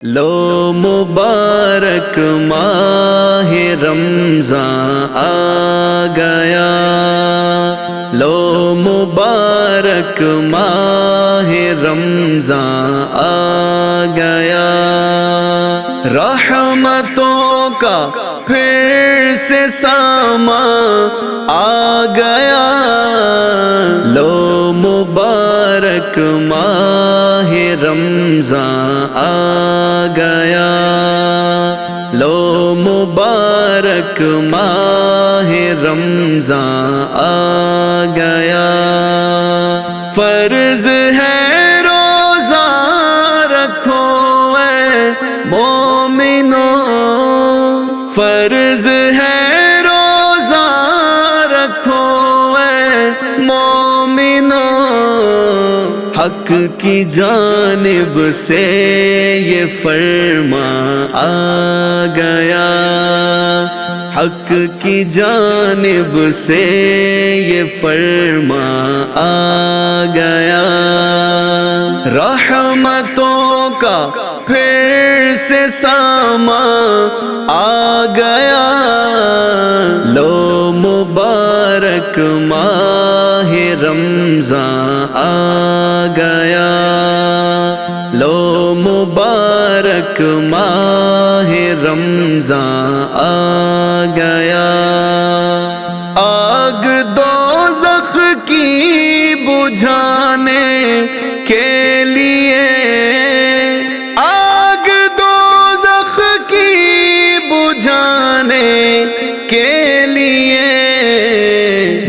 لو مبارک ماہ رمضان آ گیا، لو مبارک ماہ رمضان آ گیا، رحمتوں کا پھر سے سامان آ گیا، لو مبارک ماہ رمضان آ گیا، لو مبارک ماہ رمضان آ گیا، فرض ہے روزہ رکھو اے مومنو، فرض ہے روزہ رکھو اے مومنو، حق کی جانب سے یہ فرمان آ گیا، حق کی جانب سے یہ فرمان آ گیا، رحمتوں کا پھر سے سامان آ گیا، لو مبارک ماہ رمضان آ گیا، لو مبارک ماہ رمضان آ گیا، آگ دوزخ کی بجھانے کے لیے، آگ دوزخ کی بجھانے کے لیے،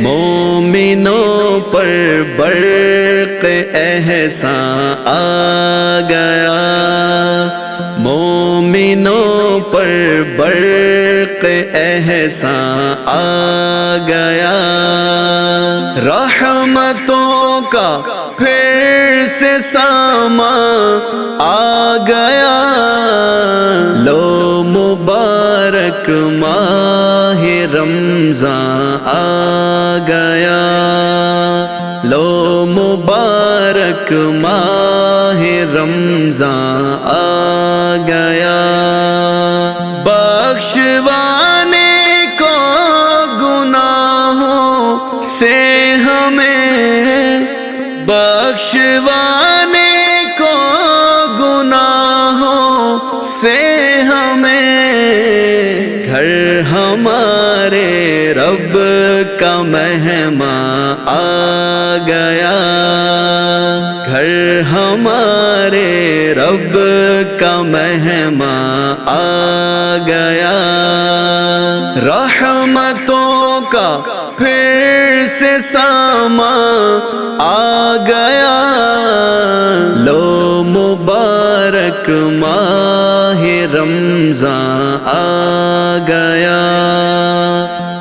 مومنوں پر برق احسان آ گیا، مومنوں پر برق احسان آ گیا، رحمتوں کا پھر سے سامان آ گیا، لو مبارک ماہ رمضان آ گیا، لو مبارک ماہ رمضان آ گیا، بخشوانے کو گناہوں سے ہمیں، بخشوانے کو گناہوں سے ہمیں، گھر ہمارے رب کا مہمان آ گیا، گھر ہمارے رب کا مہمان آ گیا، رحمتوں کا پھر سے سامان آ گیا، لو مبارک ماہ رمضان آ گیا،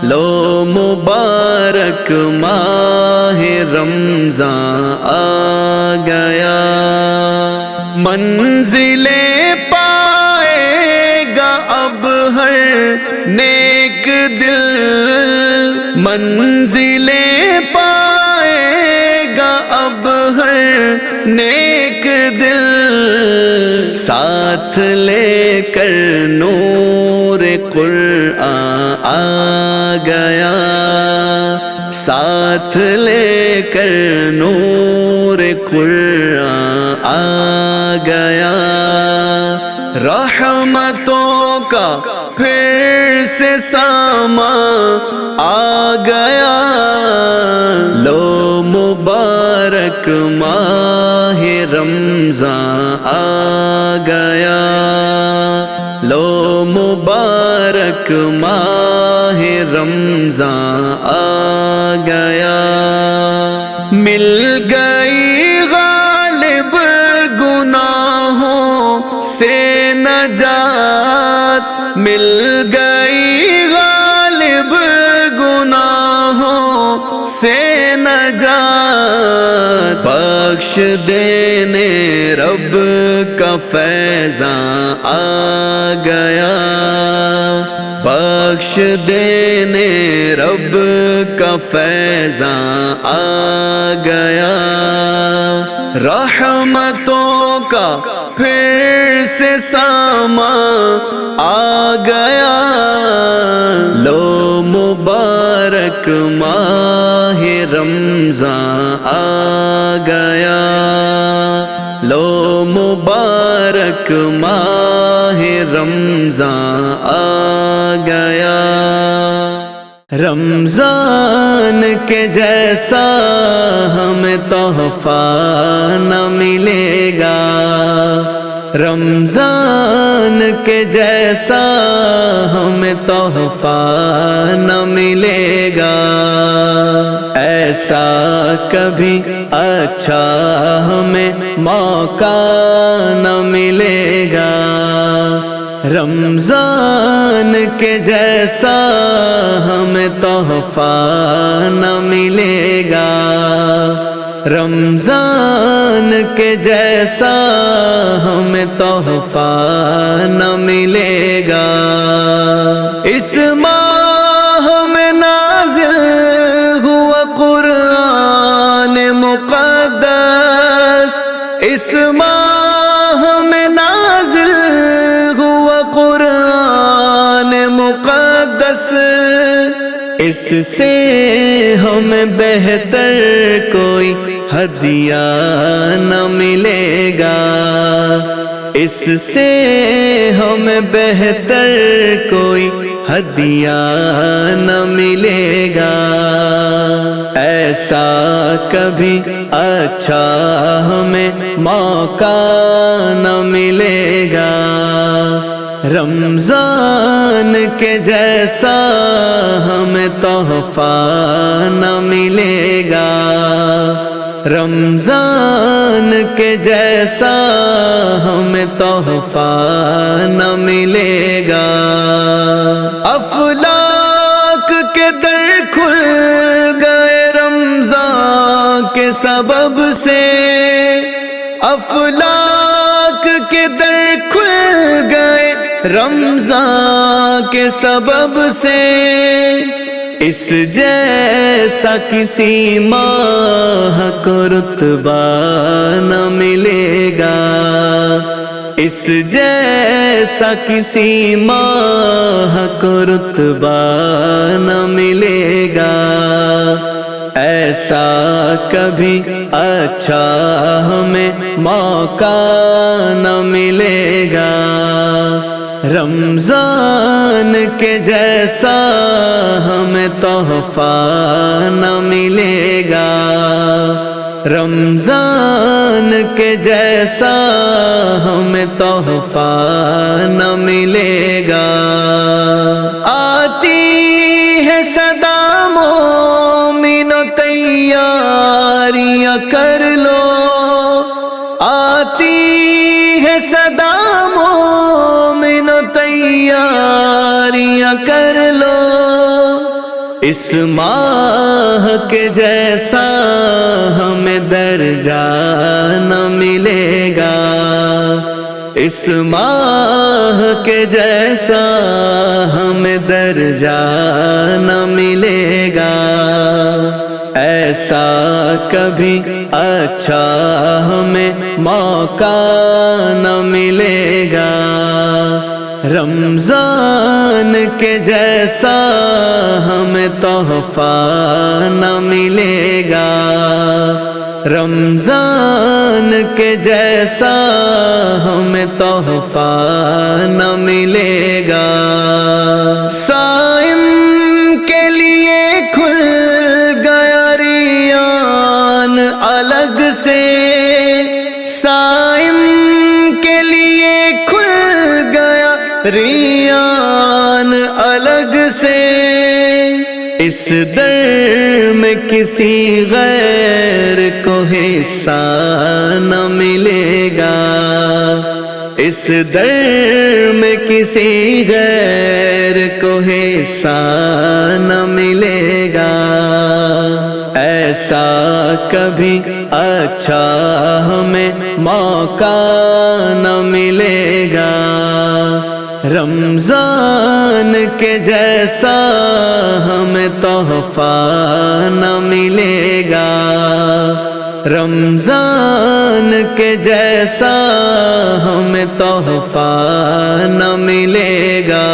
لو مبارک ماہ رمضان آ گیا، منزلیں پائے گا اب ہر نیک دل، منزلیں پائے گا اب ہر نیک دل، ساتھ لے کر نور قرآن آ گیا، ساتھ لے کر نور قرآن آ گیا، رحمتوں کا پھر سے سامان آ گیا، لو مبارک ماہ رمضان آ گیا، لو مبارک ماہ رمضان آ گیا، مل گئی غالب گناہوں سے نجات، مل گئی غالب گناہوں سے نجات، بخش دینے رب کا فیضان آ گیا، بخش دینے رب کا فیضان آ گیا، رحمتوں کا پھر سے ساما آ گیا، لو مبارک ماہ رمضان آ گیا، لو مبارک ماہ رمضان آ گیا۔ رمضان کے جیسا ہمیں تحفہ نہ ملے گا، رمضان کے جیسا ہمیں تحفہ نہ ملے گا، ایسا کبھی اچھا ہمیں موقع نہ ملے گا، رمضان کے جیسا ہمیں تحفہ نہ ملے گا، رمضان کے جیسا ہمیں تحفہ نہ ملے گا۔ اس ماہ میں نازل ہوا قرآن مقدس، اس ماہ میں نازل ہوا قرآن مقدس، اس سے ہمیں بہتر کوئی ہدیہ نہ ملے گا، اس سے ہمیں بہتر کوئی ہدیہ نہ ملے گا، ایسا کبھی اچھا ہمیں موقع نہ ملے گا، رمضان کے جیسا ہمیں تحفہ نہ ملے گا، رمضان کے جیسا ہمیں تحفہ نہ ملے گا۔ افلاک کے در کھل گئے رمضان کے سبب سے، افلاک کے در کھل گئے رمضان کے سبب سے، اس جیسا کسی ماہ کو رتبہ نہ ملے گا، اس جیسا کسی ماہ کو رتبہ نہ ملے گا، ایسا کبھی اچھا ہمیں موقع نہ ملے گا، رمضان کے جیسا ہمیں تحفہ نہ ملے گا، رمضان کے جیسا ہمیں تحفہ نہ ملے گا۔ آتی ہے صدا مومنو تیاریاں کر لو، آتی ہے صدا مومنو تیاریاں کر لو، اس ماہ کے جیسا ہمیں درجہ نہ ملے گا، اس ماہ کے جیسا ہمیں درجہ نہ ملے گا، ایسا کبھی اچھا ہمیں موقع نہ ملے گا، رمضان کے جیسا ہمیں تحفہ نہ ملے گا، رمضان کے جیسا ہمیں تحفہ نہ ملے گا۔ صائم کے لیے کھل گیا ریان الگ سے، صائم کے لیے کھل گیا ریان الگ سے، اس در میں کسی غیر کو حصہ نہ ملے گا، اس در میں کسی غیر کو حصہ نہ ملے گا، ایسا کبھی اچھا ہمیں موقع نہ ملے گا، رمضان کے جیسا ہمیں تحفہ نہ ملے گا، رمضان کے جیسا ہمیں تحفہ نہ ملے گا۔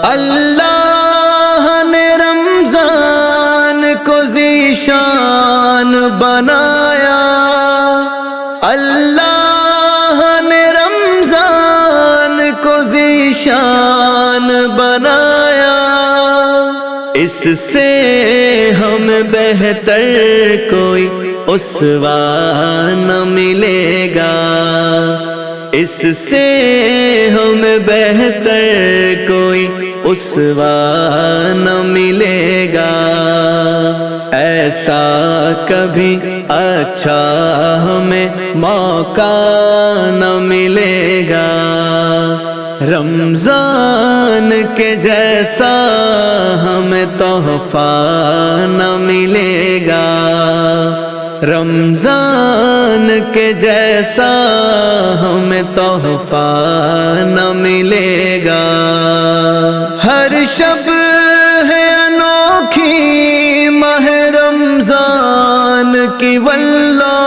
اللہ نے رمضان کو ذیشان بنایا، اللہ نے رمضان کو ذیشان بنایا، اس سے ہم بہتر کوئی اسوہ نہ ملے گا، اس سے ہم بہتر کوئی اسوہ نہ ملے گا۔ ایسا کبھی اچھا ہمیں موقع نہ ملے گا، رمضان کے جیسا ہمیں تحفہ نہ ملے گا، رمضان کے جیسا ہمیں تحفہ نہ ملے گا۔ ہر شب ہے انوکھی ماہ رمضان کی واللہ،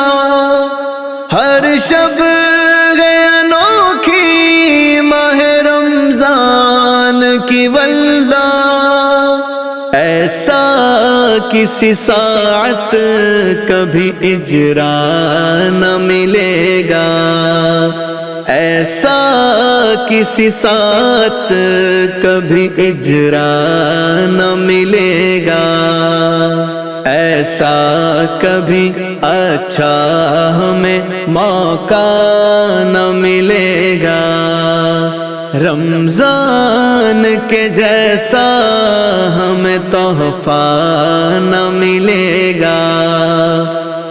ہر شب ہے انوکھی ماہ رمضان کی واللہ، ایسا کسی ساعت کبھی اجرا نہ ملے گا، ایسا کسی ساعت کبھی اجرا نہ ملے گا، ایسا کبھی اچھا ہمیں موقع نہ ملے گا، رمضان کے جیسا ہمیں تحفہ نہ ملے گا،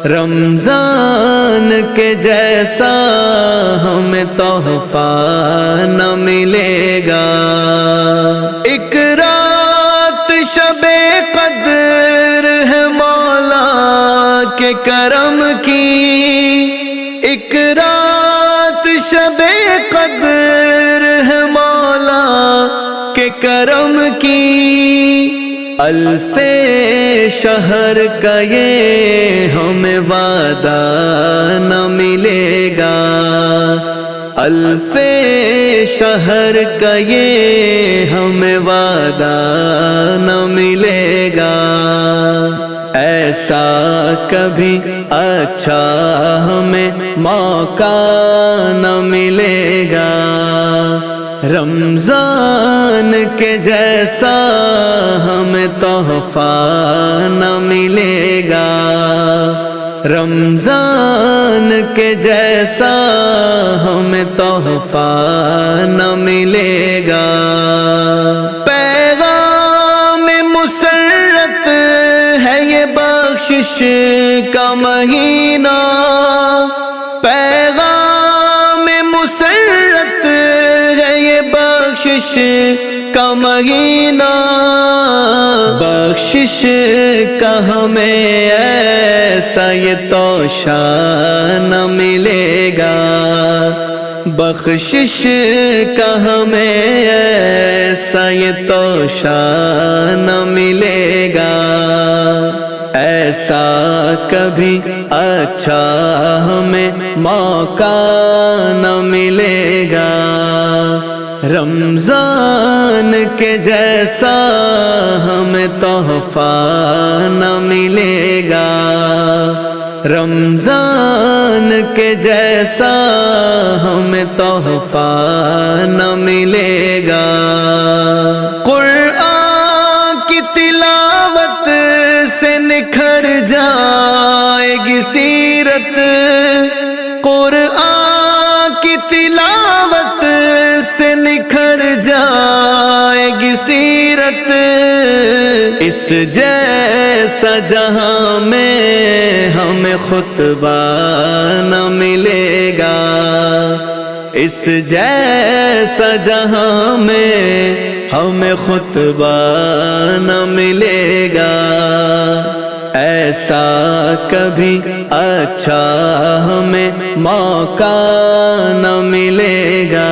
رمضان کے جیسا ہمیں تحفہ نہ ملے گا۔ ایک رات شب قدر ہے مولا کے کرم کی، ایک رات شب قدر ہے مولا کے کرم کی، الف شہر کا یہ ہمیں وعدہ نہ ملے گا، الف شہر کا یہ ہمیں وعدہ نہ ملے گا، ایسا کبھی اچھا ہمیں موقع نہ ملے گا، رمضان کے جیسا ہمیں تحفہ نہ ملے گا، رمضان کے جیسا ہمیں تحفہ نہ ملے گا۔ پیغام مسرت ہے یہ بخشش کا مہینہ، پیغام مسرت ہے یہ بخشش کا مہینہ، بخشش کا ہمیں ایسا یہ توشہ نہ ملے گا، بخشش کا ہمیں ایسا یہ توشہ نہ ملے گا، ایسا کبھی اچھا ہمیں موقع نہ ملے گا، رمضان کے جیسا ہمیں تحفہ نہ ملے گا، رمضان کے جیسا ہمیں تحفہ نہ ملے گا۔ قرآن کی تلاوت سے نکھر جائے گی سیرت، قرآن کی تلاوت سے نکھر جائے گی سیرت، اس جیسا جہاں میں ہمیں خطبہ نہ ملے گا، اس جیسا جہاں میں ہمیں خطبہ نہ ملے گا، ایسا کبھی اچھا ہمیں موقع نہ ملے گا،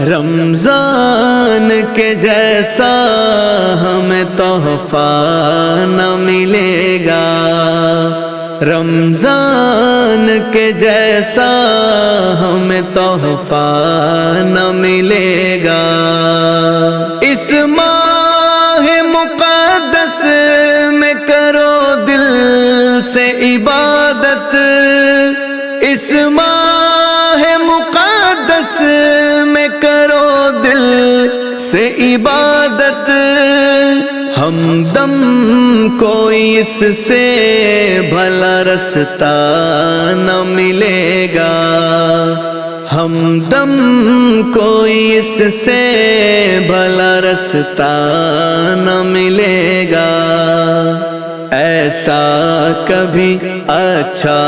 رمضان کے جیسا ہمیں تحفہ نہ ملے گا، رمضان کے جیسا ہمیں تحفہ نہ ملے گا۔ اس ماہ مقدس میں کرو دل سے عبادت، اس ماہ مقدس میں کرو دل سے عبادت، ہمدم کوئی اس سے بھلا رستہ نہ ملے گا، ہمدم کوئی اس سے بھلا رستہ نہ ملے گا۔ ایسا کبھی اچھا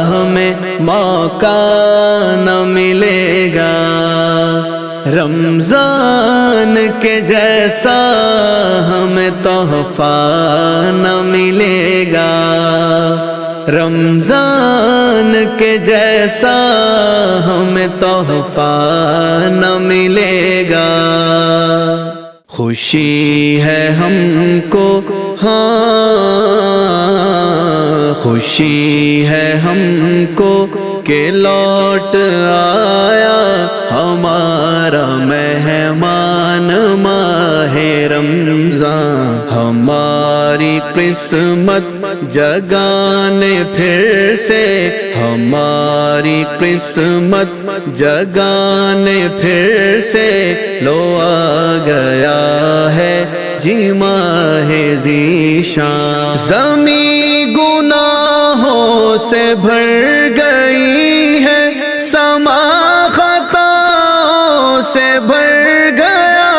ہمیں موقع نہ ملے گا، رمضان کے جیسا ہمیں تحفہ نہ ملے گا، رمضان کے جیسا ہمیں تحفہ نہ ملے گا۔ خوشی ہے ہم کو، ہاں خوشی ہے ہم کو کہ لوٹ آیا ہمارا مہمان ماہ رمضان، ہماری قسمت جگانے پھر سے، ہماری قسمت جگانے پھر سے، لو آ گیا ہے جی ماہ ذیشان۔ زمین گناہوں سے بھر گئی ہے، سما خطاؤں سے بھر گیا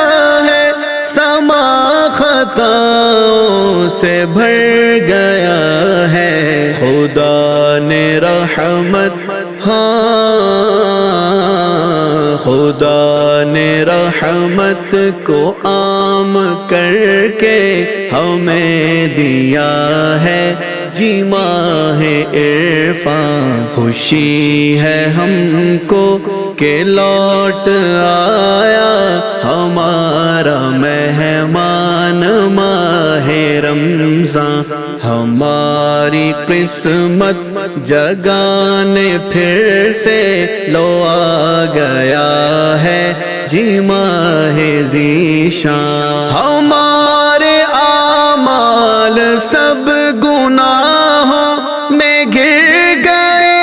ہے، سما خطاؤں سے بھر گیا ہے، خدا نے رحمت، ہاں خدا نے رحمت کو عام کر کے ہمیں دیا ہے جی ماہ عرفان۔ خوشی ہے ہم کو کہ لوٹ آیا ہمارا مہمان ماہ رمضان، ہماری قسمت جگانے پھر سے، لو آ گیا ہے جی ماہ ذیشان۔ ہمارے اعمال سب گناہوں میں گر گئے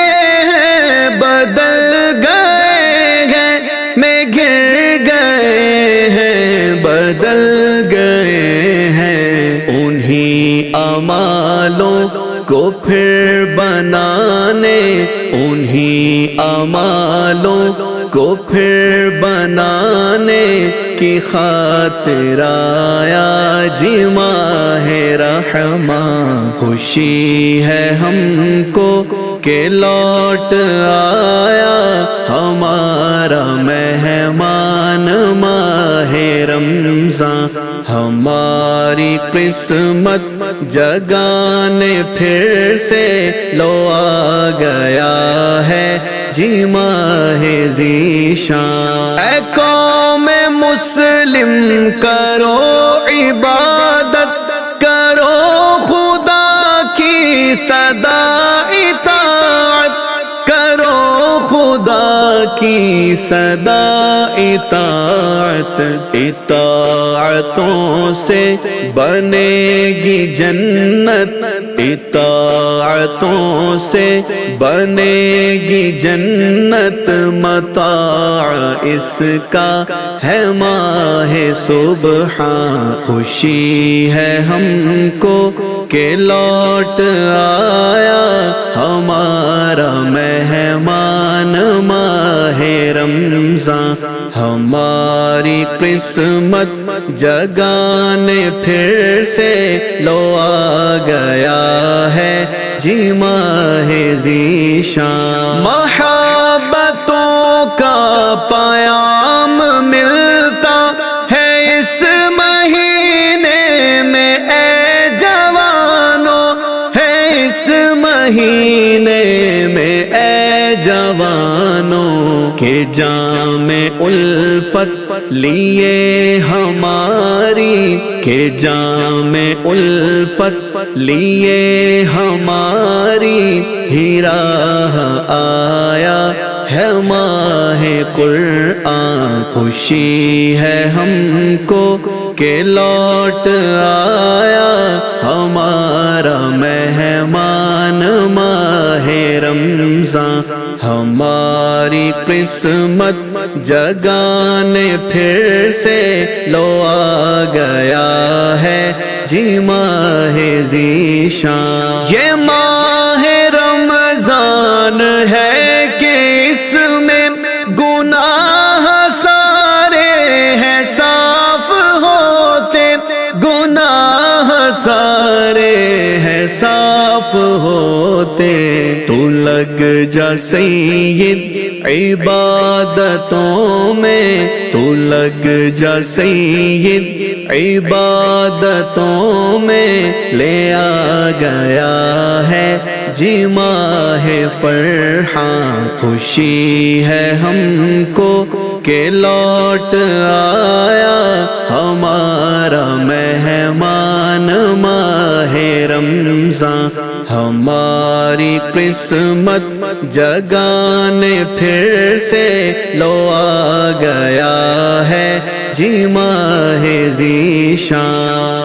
ہیں، بدل گئے ہیں، میں گر گئے ہیں، بدل گئے ہیں، انہی اعمالوں کو پھر بنانے، انہی اعمالوں کو پھر بنانے کی خاطر آیا جی ماہ رحمان۔ خوشی ہے ہم کو کہ لوٹ آیا ہمارا مہمان ماہ رمضان، ہماری قسمت جگانے پھر سے، لو آ گیا ہے جی ماہ ذیشان۔ اے قوم مسلم کرو عبادت، کرو خدا کی سدا اطاعت، کرو خدا کی سدا اطاعت، اطاعتوں سے بنے گی جنت، اطاعتوں سے بنے گی جنت، متاع اس کا ہے ماہ سبحان۔ خوشی ہے ہم کو کہ لوٹ آیا ہمارا مہمان ماہ رمضان، ہماری قسمت جگانے پھر سے، لو آ گیا ہے جی ماہ ذیشان۔ محبتوں کا پیام ملتا ہے اس مہینے میں، اے جوانوں، ہے اس مہینے میں اے جوانوں، کہ جام الفت لیے ہماری، کہ جام الفت لیے ہماری، ہی راہ آیا ہے ماہ قرآن۔ خوشی ہے ہم کو کہ لوٹ آیا ہمارا مہمان ماہ رمضان۔ ہماری قسمت جگانے پھر سے لو آ گیا ہے جی ماہ ذیشان۔ یہ ماہ رمضان ہے کہ اس میں گناہ سارے ہیں صاف ہوتے، گناہ سارے ہیں صاف ہوتے۔ تو لگ جا سید عبادتوں میں، تو لگ جا سید عبادتوں میں، لے آ گیا ہے جی ماہ فرحان۔ خوشی ہے ہم کو کہ لوٹ آیا ہمارا مہمان ماہ رمضان۔ ہماری قسمت جگانے پھر سے لو آ گیا ہے جی ماہ ذیشان۔